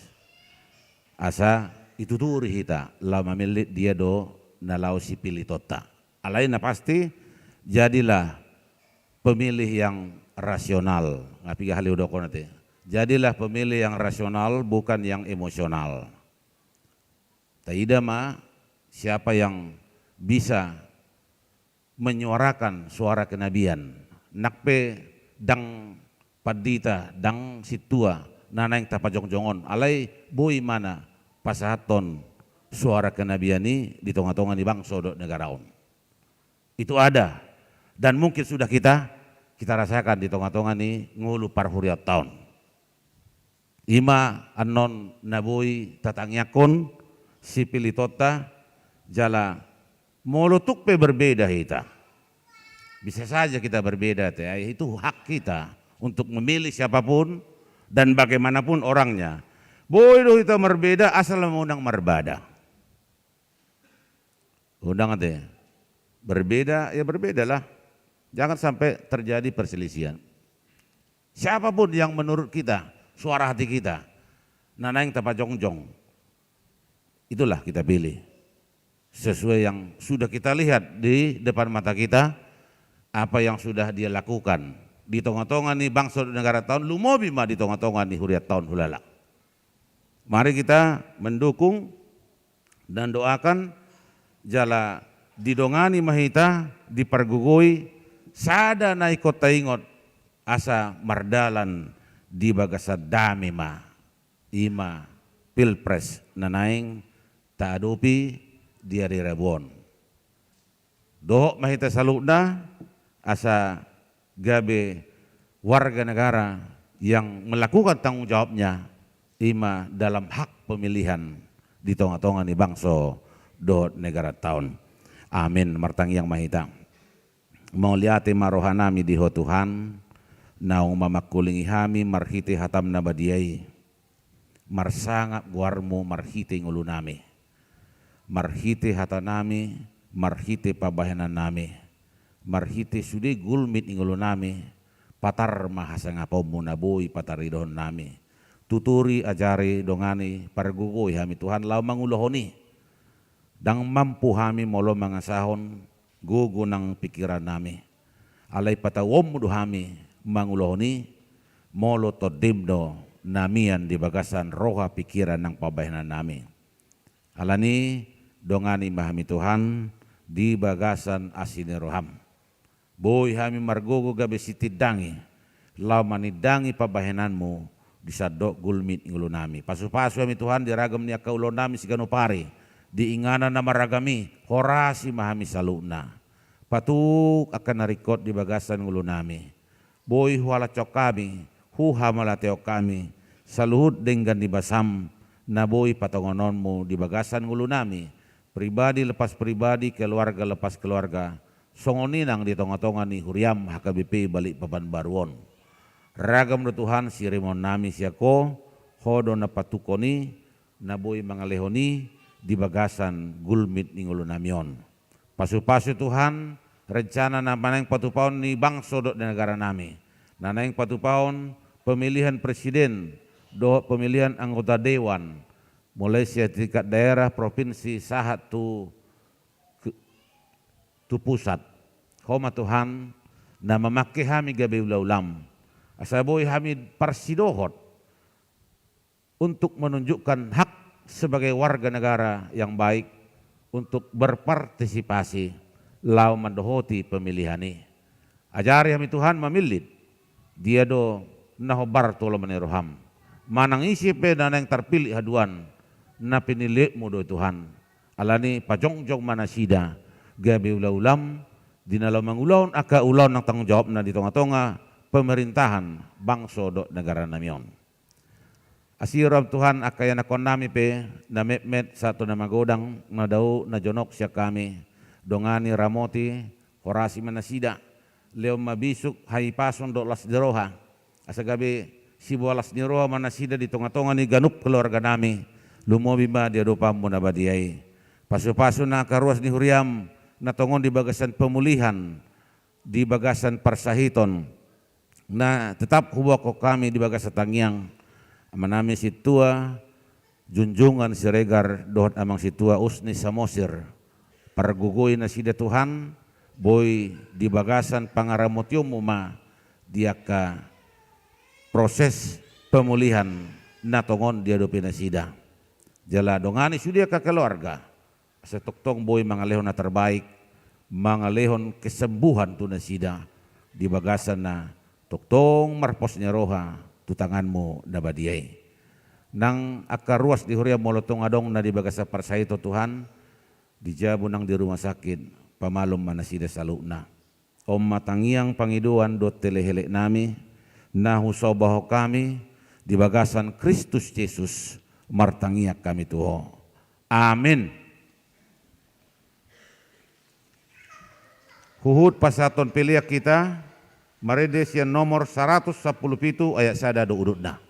Asa itu turi hita lama milit dia do nalau si pilih tota. Alain na pasti jadilah pemilih yang rasional. Ngapi hali udah ko nanti. Jadilah pemilih yang rasional bukan yang emosional. Taida ma siapa yang bisa menyuarakan suara kenabian. Nakpe dang padita dang situa nana yang tapajong-jongon. Alai boy mana pasahaton suara kenabian ini di tonga-tonga di bangsa do negaraon. Itu ada dan mungkin sudah kita rasakan di tonga-tonga ni ngulu parhuriat tahun. Ima anon nabui tatangyakon si pilitota jala molotuk pe berbeda kita. Bisa saja kita berbeda teh, itu hak kita untuk memilih siapapun dan bagaimanapun orangnya. Boleh kita berbeda asal mengundang merbada. Undang teh. Berbeda ya berbedalah. Jangan sampai terjadi perselisihan. Siapapun yang menurut kita, suara hati kita, nana yang tapajong-jong, itulah kita pilih. Sesuai yang sudah kita lihat di depan mata kita, apa yang sudah dia lakukan. Di tonga-tonga nih bangsa negara tahun, lumobi mah di tonga-tonga nih huriat tahun hulala. Mari kita mendukung dan doakan jala didongani mahita dipergugui sada naik kota ingot asa mardalan di bagasa dami ma ima pilpres nanaing taadupi di hari Rabuon. Dohok mahita salukna asa gabe warga negara yang melakukan tanggung jawabnya ima dalam hak pemilihan di tonga-tonga ni bangso do negara tahun. Amin martang yang mahita. Mau liati marohanami diho Tuhan, naung mamakulingi hami marhiti hatam nabadiai, marsangap guarmu marhiti ngulunami, marhiti hatanami, marhiti pabahanan nami, marhiti sudi gulmit ngulunami, patar mahasangapomu nabui pataridon nami, tuturi ajari dongani pargugui hami Tuhan lau mangulohoni. Dang mampu hami molo mangasahon gugu ng pikiran nami. Alay patawom mudo hami mangulohoni molo to dimdo namian di bagasan roha pikiran ng pabayanan nami. Alani dongani mahami Tuhan di bagasan asini roham. Boy hami margugu gabi sitidangi lau manidangi pabayananmu di sadok gulmit ngulo nami. Pasu-pasu hami Tuhan diragam niya kaulo nami si ganupari. Diingana na maragami, horasi mahami saluna. Patuk akan narikot di bagasan ngulo nami. Boy huala cok kami, huha malateo kami. Saluhut dengan di basam, na boy patongononmu di bagasan ngulo nami. Pribadi lepas pribadi, keluarga lepas keluarga. Songoninang di tonga-tonga ni huriam hakabipi balik papan baruon. Ragam do Tuhan sirimon nami siako, hodo na patukoni, na boy mangalehoni, di bagasan gulmit ningulo namion. Pasu-pasu Tuhan, rencana na manang patupaon ni bangso do negara nami. Nanang patupaon pemilihan presiden, do pemilihan anggota dewan, mulai sa tingkat daerah, provinsi, sahat tu pusat. Homa Tuhan, na mamaki hami gabi ulam. Asaboy hami parsidohot untuk menunjukkan hak sebagai warga negara yang baik untuk berpartisipasi lau mendohoti pemilihan ini. Ajari kami Tuhan memilih dia do nahobar tolo meneroham. Manang isi peda yang terpilih haduan na pinilik mo do Tuhan. Alani pajongjong manasida gabi ulam dinalaw mangulaon aka ulaw ng tanggung jawab na di tonga-tonga pemerintahan bangso do negara namion. Asirab Tuhan akaya nakon nami pe na met satu na magodang na daw na jonok siya kami dongani ramoti horasi manasida leo mabisuk hai pason do las di roha. Asa gabi si bolas ni roha manasida di tonga-tonga ni ganup keluarga nami. Lumobi ba dia do pammu na badiai. Pasu-pasu na karuas ni huriam na tongon di bagasan pemulihan, di bagasan persahiton. Na tetap hubak ko kami di bagasan tangyang. Manami si tua junjungan si regar dohot amang si tua usni samosir. Pargugoy na sida Tuhan, boy di bagasan pangaramotium ma dia ka proses pemulihan na tongon dia do pinasida. Jala dongani sudia ka keluarga. Setoktong boy mangalehon na terbaik, mangalehon kesembuhan tu nasida di bagasan na toktong marposnya roha tu tanganmu na badiay. Nang akaruas di huria molotong adong na di bagasa parsahito Tuhan, dijabu nang di rumah sakit, pamalom manasida saluna. Om matangiang pangiduan dot telehele nami, na husobaho kami, di bagasan Kristus Yesus, martangiak kami tuho. Amin. Huhud pasaton piliak kita, maredes yang nomor 117 ayat sada do urutna.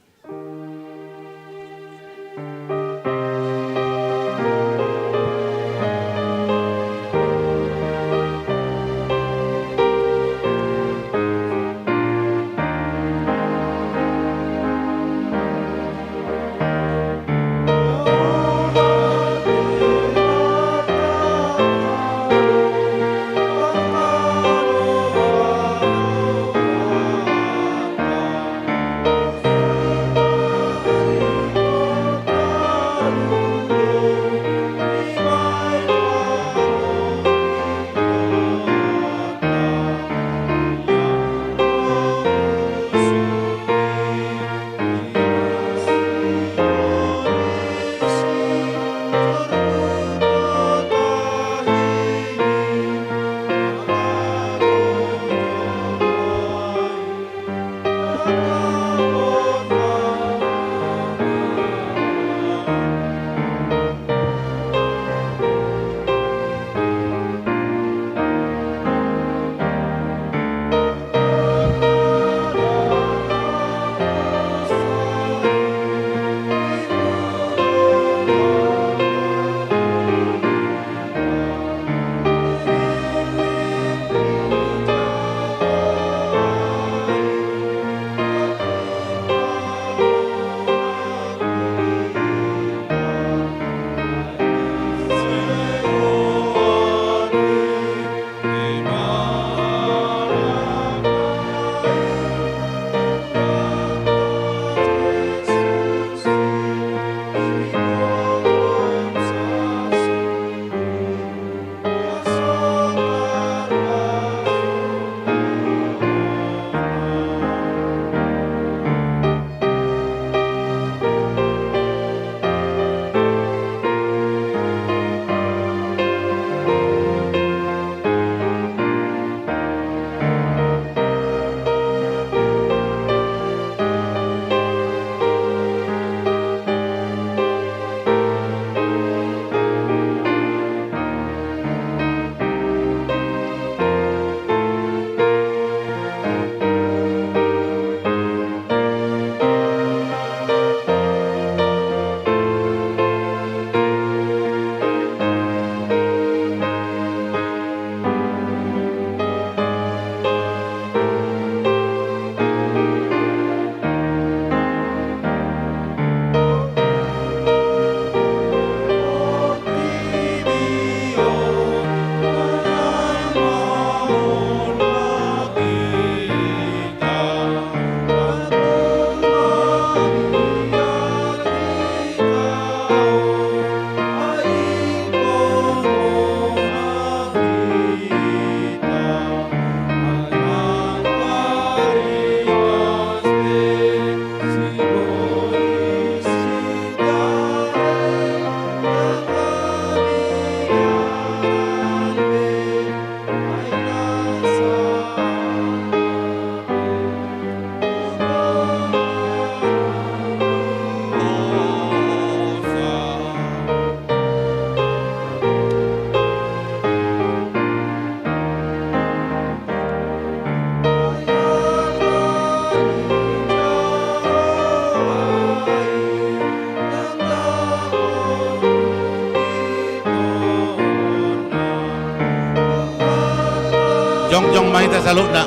mahita salutna.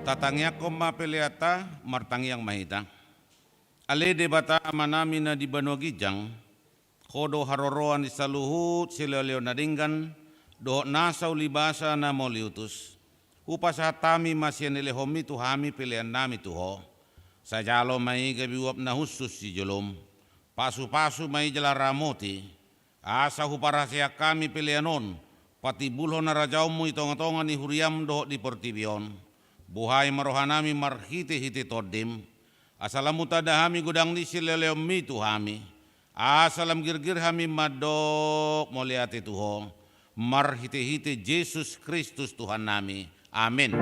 Tatangya ko mapiliata, martangyang mahita. Ale de bata amanami na di banogijang, kodo haroroan sa luhut sila leonadinggan, do nasaw libasa na moliutus. Upas hatami masyan nilehomi tuhami pilihan nami tuho. Sa jalo may gabiwap na husus si jolom. Pasu-pasu may jala ramoti. Asa huparasya kami pilihanon. Pati bulho na rajaw mo itong-tongan ni huriam do di portibion. Buhay marohanami marhiti-hiti todim. Asalamu tadahami gudang ni sileleomi tuhami. Asalam girgir hami madok moliati tuho. Marhiti-hiti Yesus Kristus Tuhan nami. Amin.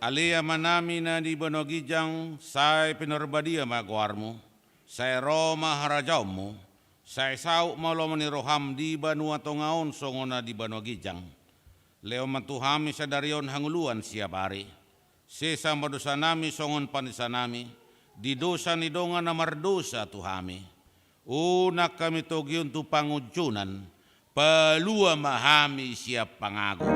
Alia manami na di banogijang say pinarbadia magwarmo, say Roma harajaw mo, say sao malo ni roham di banua tongaon songo na di banogijang. Leo mantuhami sa darion hanguluan siya pari. Sesa madosa nami songon panisa nami, di dosa ni donga na mardosa tuhami. Una kami togyon tu pangujunan, palua mahami siya pangago.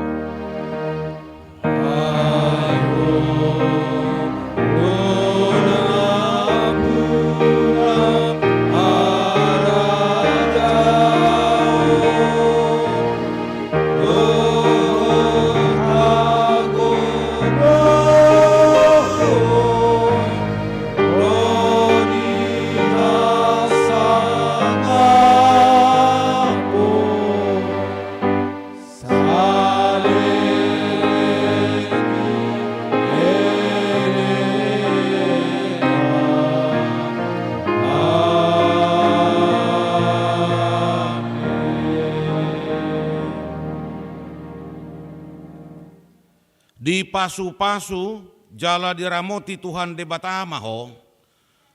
Di pasu-pasu jala diramoti Tuhan de batama ho,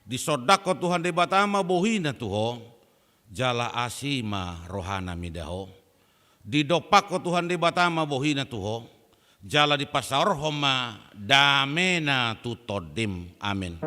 di sodako Tuhan de batama bohina tuho, jala asima rohana midaho. Di dopako Tuhan de batama bohina tuho, jala di pasar homa damena tutodim. Amin.